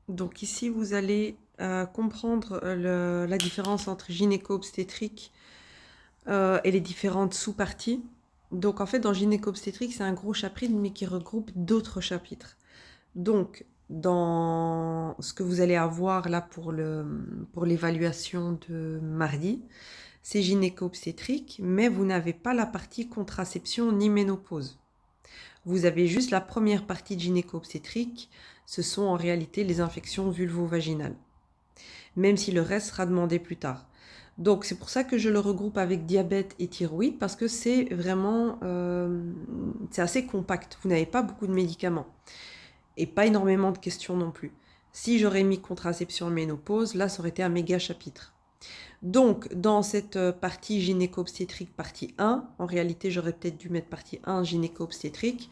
Donc ici, vous allez comprendre la différence entre gynéco-obstétrique et les différentes sous-parties. Donc en fait, dans gynéco-obstétrique, c'est un gros chapitre, mais qui regroupe d'autres chapitres. Donc, dans ce que vous allez avoir là pour l'évaluation de mardi, c'est gynéco-obstétrique, mais vous n'avez pas la partie contraception ni ménopause. Vous avez juste la première partie de gynéco-obstétrique, ce sont en réalité les infections vulvo-vaginales, même si le reste sera demandé plus tard. Donc c'est pour ça que je le regroupe avec diabète et thyroïde, parce que c'est vraiment, c'est assez compact. Vous n'avez pas beaucoup de médicaments et pas énormément de questions non plus. Si j'aurais mis contraception et ménopause, là ça aurait été un méga chapitre. Donc, dans cette partie gynéco-obstétrique, partie 1, en réalité, j'aurais peut-être dû mettre partie 1 gynéco-obstétrique,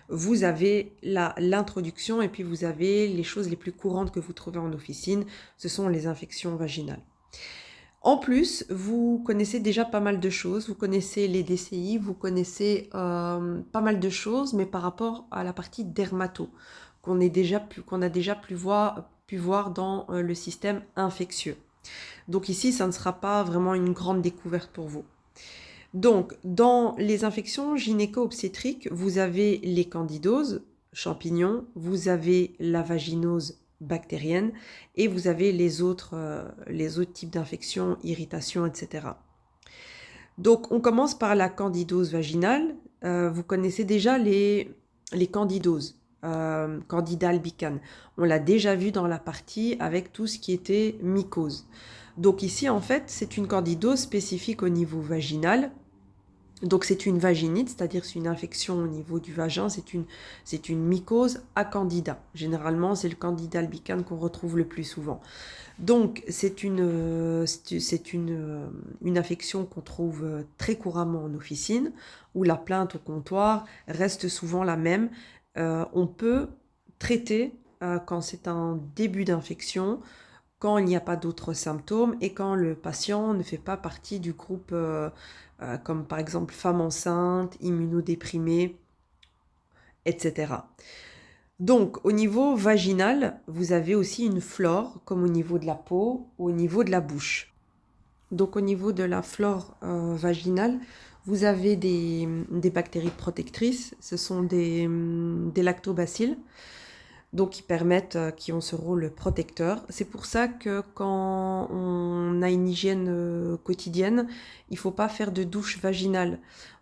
vous avez l'introduction et puis vous avez les choses les plus courantes que vous trouvez en officine, ce sont les infections vaginales. En plus, vous connaissez déjà pas mal de choses, vous connaissez les DCI, vous connaissez pas mal de choses, mais par rapport à la partie dermato, qu'on a déjà pu voir dans le système infectieux. Donc ici, ça ne sera pas vraiment une grande découverte pour vous. Donc, dans les infections gynéco-obstétriques, vous avez les candidoses, champignons, vous avez la vaginose bactérienne et vous avez les autres types d'infections, irritations, etc. Donc, on commence par la candidose vaginale. Vous connaissez déjà les candidoses, Candida albicans. On l'a déjà vu dans la partie avec tout ce qui était mycose. Donc ici, en fait, c'est une candidose spécifique au niveau vaginal. Donc c'est une vaginite, c'est-à-dire c'est une infection au niveau du vagin, c'est une mycose à candida. Généralement, c'est le candida albicans qu'on retrouve le plus souvent. Donc c'est une infection qu'on trouve très couramment en officine, où la plainte au comptoir reste souvent la même. On peut traiter quand c'est un début d'infection, quand il n'y a pas d'autres symptômes et quand le patient ne fait pas partie du groupe comme par exemple femme enceinte, immunodéprimée, etc. Donc au niveau vaginal, vous avez aussi une flore comme au niveau de la peau ou au niveau de la bouche. Donc au niveau de la flore vaginale, vous avez des bactéries protectrices, ce sont des lactobacilles, donc qui ont ce rôle protecteur. C'est pour ça que quand on a une hygiène quotidienne, il ne faut pas faire de douche vaginale.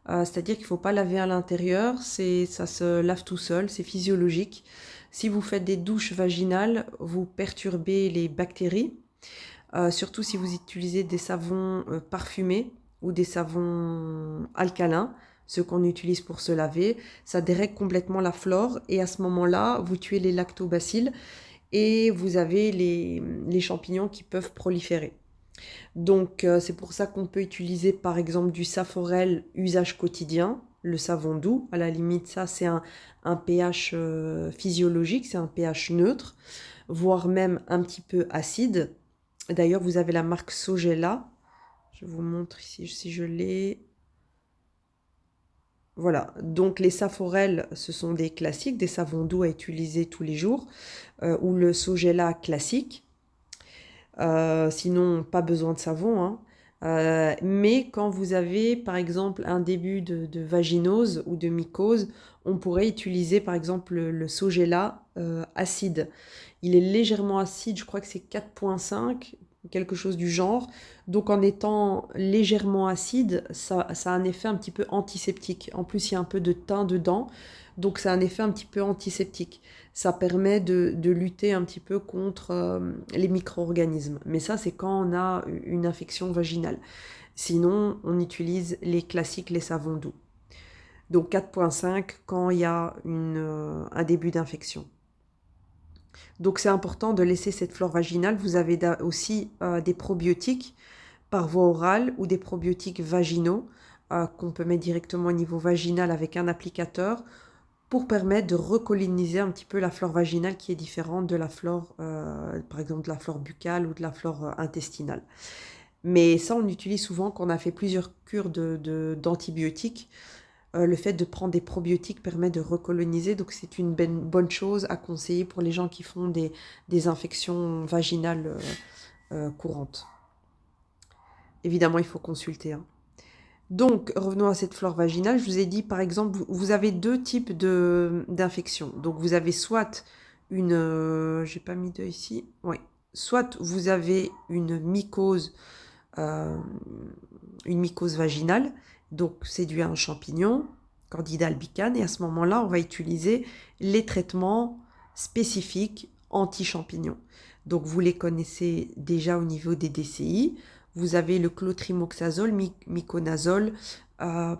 C'est-à-dire qu'il ne faut pas laver à l'intérieur, ça se lave tout seul, c'est physiologique. Si vous faites des douches vaginales, vous perturbez les bactéries, surtout si vous utilisez des savons parfumés ou des savons alcalins, ceux qu'on utilise pour se laver, ça dérègle complètement la flore et à ce moment-là, vous tuez les lactobacilles et vous avez les champignons qui peuvent proliférer. Donc c'est pour ça qu'on peut utiliser par exemple du Saforel usage quotidien, le savon doux, à la limite ça c'est un pH physiologique, c'est un pH neutre, voire même un petit peu acide. D'ailleurs vous avez la marque Sogella, je vous montre ici si je l'ai. Voilà, donc les Saforel, ce sont des classiques, des savons doux à utiliser tous les jours, ou le Sogella classique. Sinon, pas besoin de savon, hein. Mais quand vous avez, par exemple, un début de vaginose ou de mycose, on pourrait utiliser, par exemple, le Sogella acide. Il est légèrement acide, je crois que c'est 4,5, quelque chose du genre. Donc en étant légèrement acide, ça a un effet un petit peu antiseptique. En plus, il y a un peu de thym dedans, donc ça a un effet un petit peu antiseptique. Ça permet de lutter un petit peu contre les micro-organismes. Mais ça, c'est quand on a une infection vaginale. Sinon, on utilise les classiques, les savons doux. Donc 4,5 quand il y a un début d'infection. Donc c'est important de laisser cette flore vaginale. Vous avez aussi des probiotiques par voie orale ou des probiotiques vaginaux qu'on peut mettre directement au niveau vaginal avec un applicateur pour permettre de recoloniser un petit peu la flore vaginale qui est différente de la flore, par exemple de la flore buccale ou de la flore intestinale. Mais ça, on utilise souvent quand on a fait plusieurs cures d'antibiotiques Le fait de prendre des probiotiques permet de recoloniser, donc c'est une bonne chose à conseiller pour les gens qui font des infections vaginales courantes. Évidemment, il faut consulter, hein. Donc, revenons à cette flore vaginale. Je vous ai dit, par exemple, vous avez deux types d'infections. Donc, vous avez soit une... j'ai pas mis deux ici. Oui. Soit vous avez euh, une mycose vaginale. Donc, c'est dû à un champignon, Candida albicans. Et à ce moment-là, on va utiliser les traitements spécifiques anti-champignons. Donc, vous les connaissez déjà au niveau des DCI. Vous avez le clotrimoxazole, miconazole, un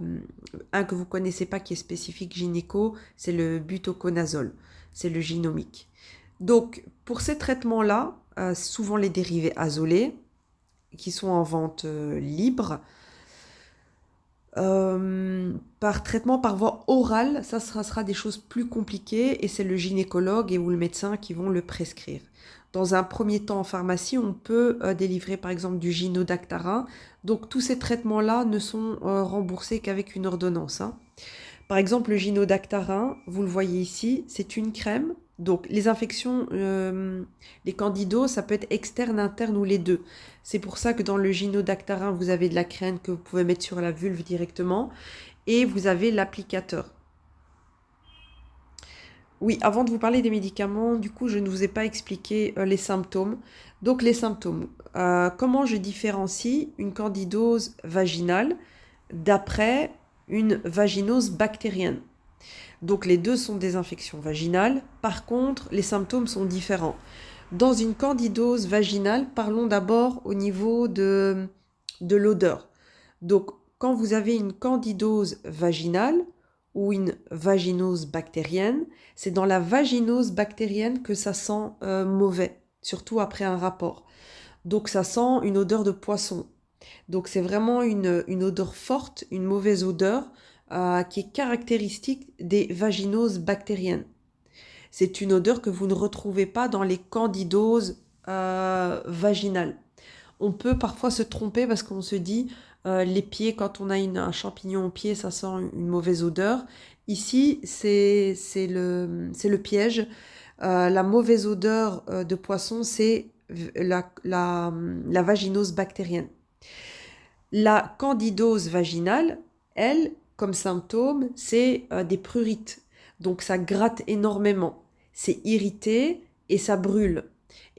que vous ne connaissez pas qui est spécifique gynéco, c'est le butoconazole, c'est le gynomique. Donc, pour ces traitements-là, souvent les dérivés azolés, qui sont en vente libre, par traitement par voie orale, ça sera des choses plus compliquées et c'est le gynécologue ou le médecin qui vont le prescrire. Dans un premier temps en pharmacie, on peut délivrer par exemple du Gynodactarin. Donc tous ces traitements-là ne sont remboursés qu'avec une ordonnance, hein. Par exemple, le Gynodactarin, vous le voyez ici, c'est une crème. Donc les infections, les candidoses, ça peut être externe, interne ou les deux. C'est pour ça que dans le Gynodactarin, vous avez de la crème que vous pouvez mettre sur la vulve directement et vous avez l'applicateur. Oui, avant de vous parler des médicaments, du coup, je ne vous ai pas expliqué les symptômes. Donc les symptômes, comment je différencie une candidose vaginale d'après une vaginose bactérienne? Donc les deux sont des infections vaginales. Par contre, les symptômes sont différents. Dans une candidose vaginale, parlons d'abord au niveau de l'odeur. Donc quand vous avez une candidose vaginale ou une vaginose bactérienne, c'est dans la vaginose bactérienne que ça sent mauvais, surtout après un rapport. Donc ça sent une odeur de poisson. Donc c'est vraiment une odeur forte, une mauvaise odeur qui est caractéristique des vaginoses bactériennes. C'est une odeur que vous ne retrouvez pas dans les candidoses vaginales. On peut parfois se tromper parce qu'on se dit les pieds, quand on a un champignon au pied, ça sent une mauvaise odeur. Ici, c'est le piège. La mauvaise odeur de poisson, c'est la vaginose bactérienne. La candidose vaginale, elle, comme symptôme, c'est des prurites. Donc ça gratte énormément. C'est irrité et ça brûle.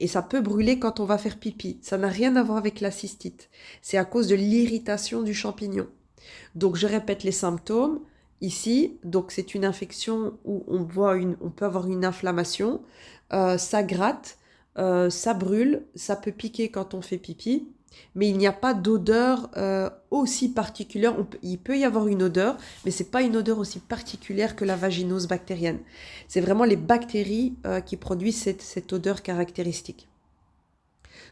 Et ça peut brûler quand on va faire pipi. Ça n'a rien à voir avec la cystite. C'est à cause de l'irritation du champignon. Donc je répète les symptômes. Ici, donc c'est une infection où on peut avoir une inflammation. Ça gratte, ça brûle, ça peut piquer quand on fait pipi. Mais il n'y a pas d'odeur aussi particulière. Il peut y avoir une odeur, mais ce n'est pas une odeur aussi particulière que la vaginose bactérienne. C'est vraiment les bactéries qui produisent cette odeur caractéristique.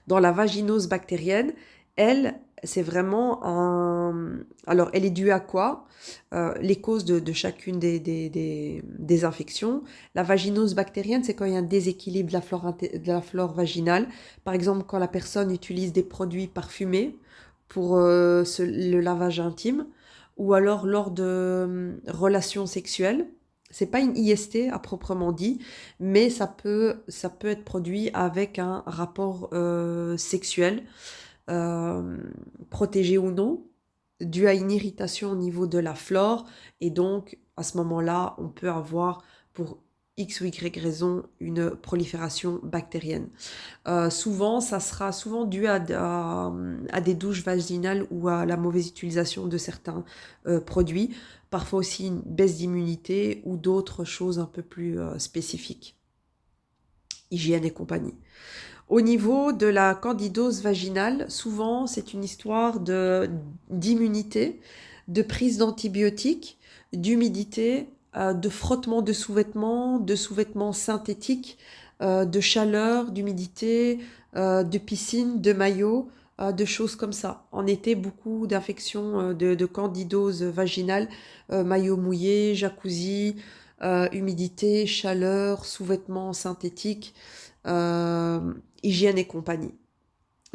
Dans la vaginose bactérienne, elle, c'est vraiment un... Alors, elle est due à quoi? Les causes de chacune des infections. La vaginose bactérienne, c'est quand il y a un déséquilibre de la flore vaginale. Par exemple, quand la personne utilise des produits parfumés pour le lavage intime, ou alors lors de relations sexuelles. C'est pas une IST à proprement dit, mais ça peut être produit avec un rapport sexuel, euh, protégé ou non, dû à une irritation au niveau de la flore. Et donc, à ce moment-là, on peut avoir, pour X ou Y raison, une prolifération bactérienne. Souvent, ça sera souvent dû à des douches vaginales ou à la mauvaise utilisation de certains produits. Parfois aussi une baisse d'immunité ou d'autres choses un peu plus spécifiques. Hygiène et compagnie. Au niveau de la candidose vaginale, souvent c'est une histoire d'immunité, de prise d'antibiotiques, d'humidité, de frottement de sous-vêtements synthétiques, de chaleur, d'humidité, de piscine, de maillot, de choses comme ça. En été, beaucoup d'infections de candidose vaginale, maillot mouillé, jacuzzi, humidité, chaleur, sous-vêtements synthétiques, hygiène et compagnie.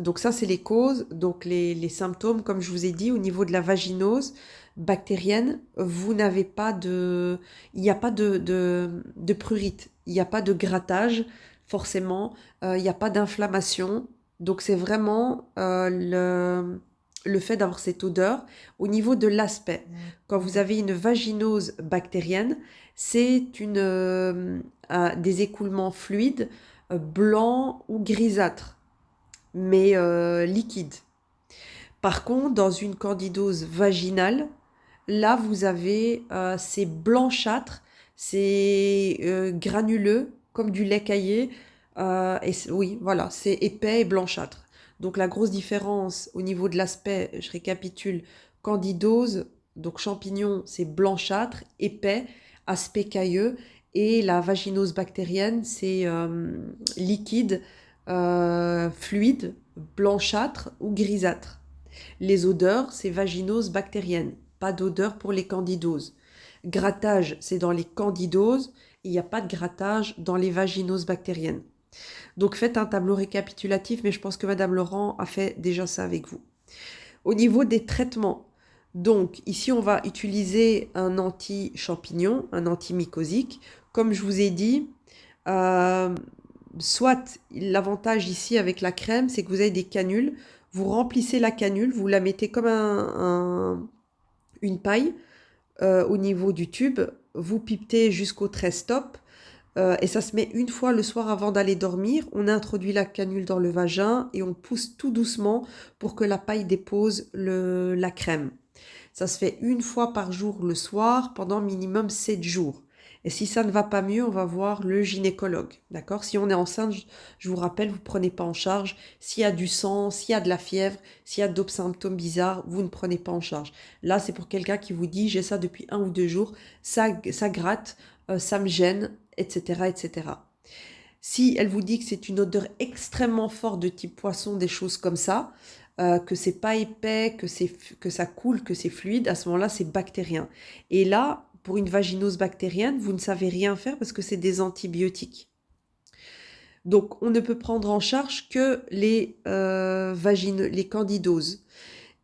Donc ça, c'est les causes. Donc les symptômes, comme je vous ai dit, au niveau de la vaginose bactérienne, vous n'avez pas de... Il n'y a pas de prurite, il n'y a pas de grattage, forcément, il n'y a pas d'inflammation. Donc c'est vraiment le fait d'avoir cette odeur au niveau de l'aspect. Quand vous avez une vaginose bactérienne, c'est des écoulements fluides blancs ou grisâtres, mais liquides. Par contre, dans une candidose vaginale, là, vous avez c'est blanchâtre, c'est granuleux, comme du lait caillé. Oui, voilà, c'est épais et blanchâtre. Donc la grosse différence au niveau de l'aspect, je récapitule, candidose, donc champignon, c'est blanchâtre, épais, aspect cailleux. Et la vaginose bactérienne, c'est liquide, fluide, blanchâtre ou grisâtre. Les odeurs, c'est vaginose bactérienne. Pas d'odeur pour les candidoses. Grattage, c'est dans les candidoses. Il n'y a pas de grattage dans les vaginoses bactériennes. Donc faites un tableau récapitulatif, mais je pense que Madame Laurent a fait déjà ça avec vous. Au niveau des traitements, donc ici on va utiliser un anti-champignon, un antimycosique. Comme je vous ai dit, soit l'avantage ici avec la crème, c'est que vous avez des canules. Vous remplissez la canule, vous la mettez comme une paille au niveau du tube. Vous pipetez jusqu'au 13 stop. Et ça se met une fois le soir avant d'aller dormir. On introduit la canule dans le vagin et on pousse tout doucement pour que la paille dépose la crème. Ça se fait une fois par jour le soir pendant minimum 7 jours. Et si ça ne va pas mieux, on va voir le gynécologue. D'accord? Si on est enceinte, je vous rappelle, vous ne prenez pas en charge. S'il y a du sang, s'il y a de la fièvre, s'il y a d'autres symptômes bizarres, vous ne prenez pas en charge. Là, c'est pour quelqu'un qui vous dit, j'ai ça depuis 1 ou 2 jours, ça gratte, ça me gêne, etc., etc. Si elle vous dit que c'est une odeur extrêmement forte de type poisson, des choses comme ça, que c'est pas épais, que ça coule, que c'est fluide, à ce moment-là, c'est bactérien. Et là, pour une vaginose bactérienne, vous ne savez rien faire parce que c'est des antibiotiques. Donc, on ne peut prendre en charge que les candidoses.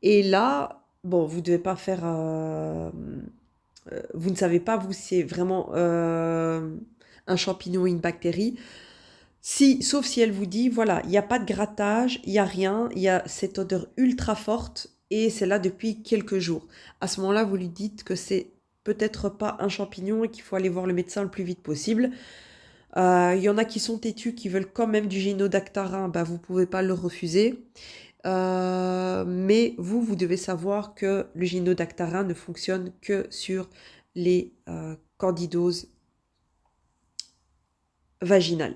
Et là, bon, vous ne devez pas faire... vous ne savez pas, vous, si c'est vraiment un champignon ou une bactérie. Sauf si elle vous dit, voilà, il n'y a pas de grattage, il n'y a rien, il y a cette odeur ultra forte et c'est là depuis quelques jours. À ce moment-là, vous lui dites que c'est peut-être pas un champignon et qu'il faut aller voir le médecin le plus vite possible. Il y en a qui sont têtus, qui veulent quand même du gyrodactarin, bah, vous ne pouvez pas le refuser. Mais vous devez savoir que le gyrodactarin ne fonctionne que sur les candidoses vaginales.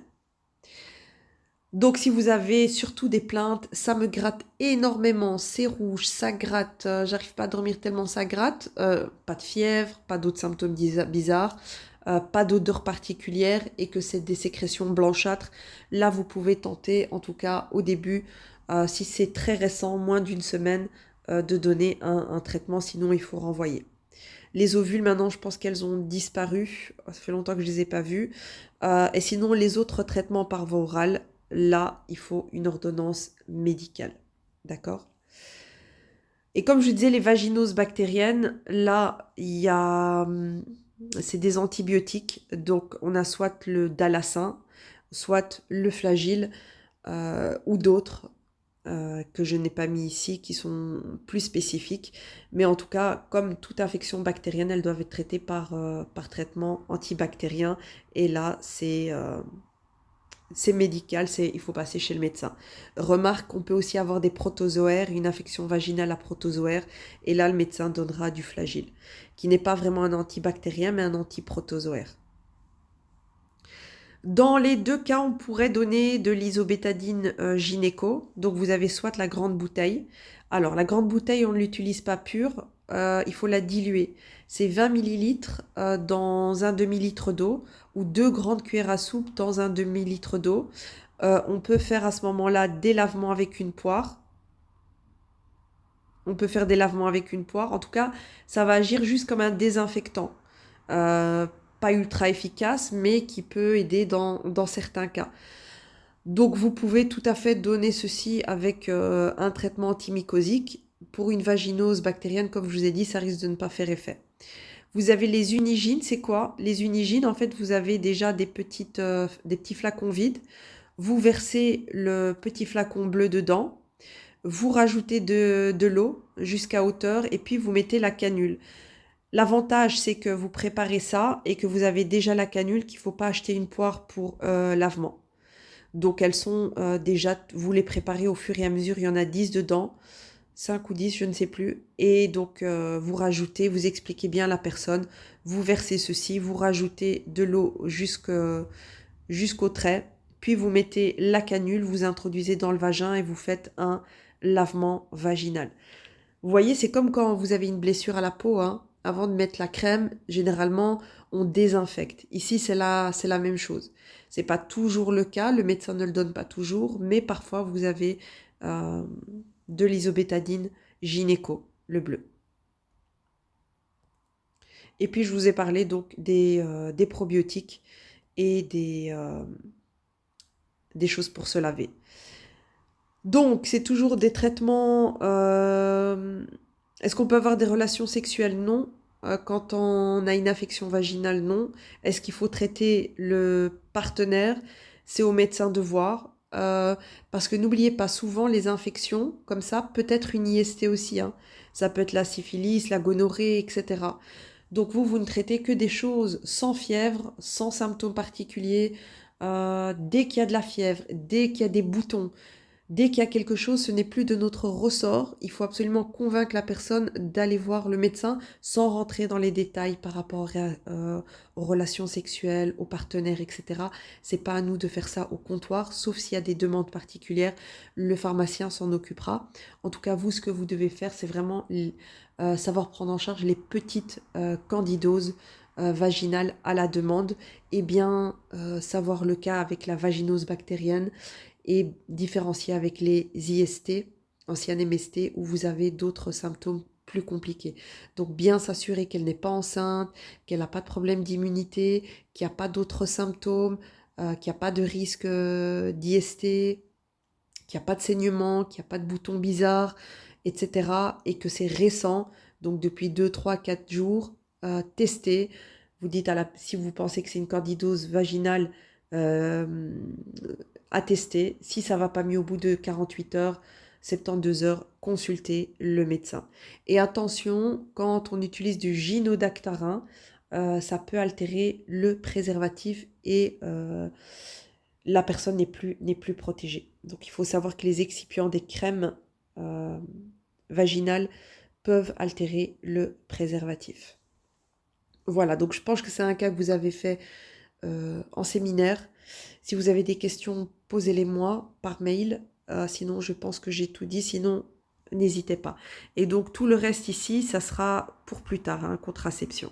Donc si vous avez surtout des plaintes, ça me gratte énormément, c'est rouge, ça gratte, j'arrive pas à dormir tellement ça gratte, pas de fièvre, pas d'autres symptômes bizarres, pas d'odeur particulière et que c'est des sécrétions blanchâtres, là vous pouvez tenter, en tout cas au début, si c'est très récent, moins d'une semaine, de donner un traitement, sinon il faut renvoyer. Les ovules, maintenant, je pense qu'elles ont disparu. Ça fait longtemps que je ne les ai pas vues. Et sinon, les autres traitements par voie orale, là, il faut une ordonnance médicale. D'accord? Et comme je disais, les vaginoses bactériennes, là, c'est des antibiotiques. Donc, on a soit le dalacin, soit le flagyl, ou d'autres que je n'ai pas mis ici, qui sont plus spécifiques. Mais en tout cas, comme toute infection bactérienne, elles doivent être traitées par traitement antibactérien. Et là, c'est médical, il faut passer chez le médecin. Remarque, on peut aussi avoir des protozoaires, une infection vaginale à protozoaires. Et là, le médecin donnera du flagyl, qui n'est pas vraiment un antibactérien, mais un antiprotozoaire. Dans les deux cas, on pourrait donner de l'isobétadine gynéco. Donc, vous avez soit la grande bouteille. Alors, la grande bouteille, on ne l'utilise pas pure. Il faut la diluer. C'est 20 ml dans un demi-litre d'eau ou 2 grandes cuillères à soupe dans un demi-litre d'eau. On peut faire à ce moment-là des lavements avec une poire. On peut faire des lavements avec une poire. En tout cas, ça va agir juste comme un désinfectant. Pas ultra efficace, mais qui peut aider dans certains cas. Donc vous pouvez tout à fait donner ceci avec un traitement antimycosique. Pour une vaginose bactérienne, comme je vous ai dit, ça risque de ne pas faire effet. Vous avez les unigines, c'est quoi? Les unigines, en fait, vous avez déjà des petits flacons vides. Vous versez le petit flacon bleu dedans, vous rajoutez de l'eau jusqu'à hauteur et puis vous mettez la canule. L'avantage, c'est que vous préparez ça et que vous avez déjà la canule, qu'il ne faut pas acheter une poire pour lavement. Donc elles sont déjà, vous les préparez au fur et à mesure, il y en a 10 dedans, 5 ou 10, je ne sais plus. Et donc vous rajoutez, vous expliquez bien à la personne, vous versez ceci, vous rajoutez de l'eau jusqu'au trait, puis vous mettez la canule, vous introduisez dans le vagin et vous faites un lavement vaginal. Vous voyez, c'est comme quand vous avez une blessure à la peau, hein. Avant de mettre la crème, généralement, on désinfecte. Ici, c'est la même chose. C'est pas toujours le cas, le médecin ne le donne pas toujours, mais parfois vous avez euh, de l'isobétadine gynéco, le bleu. Et puis je vous ai parlé donc des probiotiques et des choses pour se laver. Donc, c'est toujours des traitements. Est-ce qu'on peut avoir des relations sexuelles? Non. Quand on a une infection vaginale? Non. Est-ce qu'il faut traiter le partenaire? C'est au médecin de voir. Parce que n'oubliez pas, souvent les infections, comme ça, peut être une IST aussi, hein. Ça peut être la syphilis, la gonorrhée, etc. Donc vous ne traitez que des choses sans fièvre, sans symptômes particuliers. Dès qu'il y a de la fièvre, dès qu'il y a des boutons, dès qu'il y a quelque chose, ce n'est plus de notre ressort. Il faut absolument convaincre la personne d'aller voir le médecin sans rentrer dans les détails par rapport aux relations sexuelles, aux partenaires, etc. C'est pas à nous de faire ça au comptoir, sauf s'il y a des demandes particulières. Le pharmacien s'en occupera. En tout cas, vous, ce que vous devez faire, c'est vraiment savoir prendre en charge les petites candidoses vaginales à la demande et bien savoir le cas avec la vaginose bactérienne et différencier avec les IST, anciennes MST, où vous avez d'autres symptômes plus compliqués. Donc bien s'assurer qu'elle n'est pas enceinte, qu'elle n'a pas de problème d'immunité, qu'il n'y a pas d'autres symptômes, qu'il n'y a pas de risque d'IST, qu'il n'y a pas de saignement, qu'il n'y a pas de boutons bizarres, etc. Et que c'est récent, donc depuis 2, 3, 4 jours, testez. Vous dites si vous pensez que c'est une candidose vaginale, euh, à tester. Si ça va pas mieux au bout de 48 heures, 72 heures, consultez le médecin. Et attention, quand on utilise du gynodactarin, ça peut altérer le préservatif et la personne n'est plus protégée. Donc il faut savoir que les excipients des crèmes euh, vaginales peuvent altérer le préservatif. Voilà, donc je pense que c'est un cas que vous avez fait en séminaire. Si vous avez des questions, posez-les-moi par mail. Sinon, je pense que j'ai tout dit. Sinon, n'hésitez pas. Et donc, tout le reste ici, ça sera pour plus tard, hein, contraception.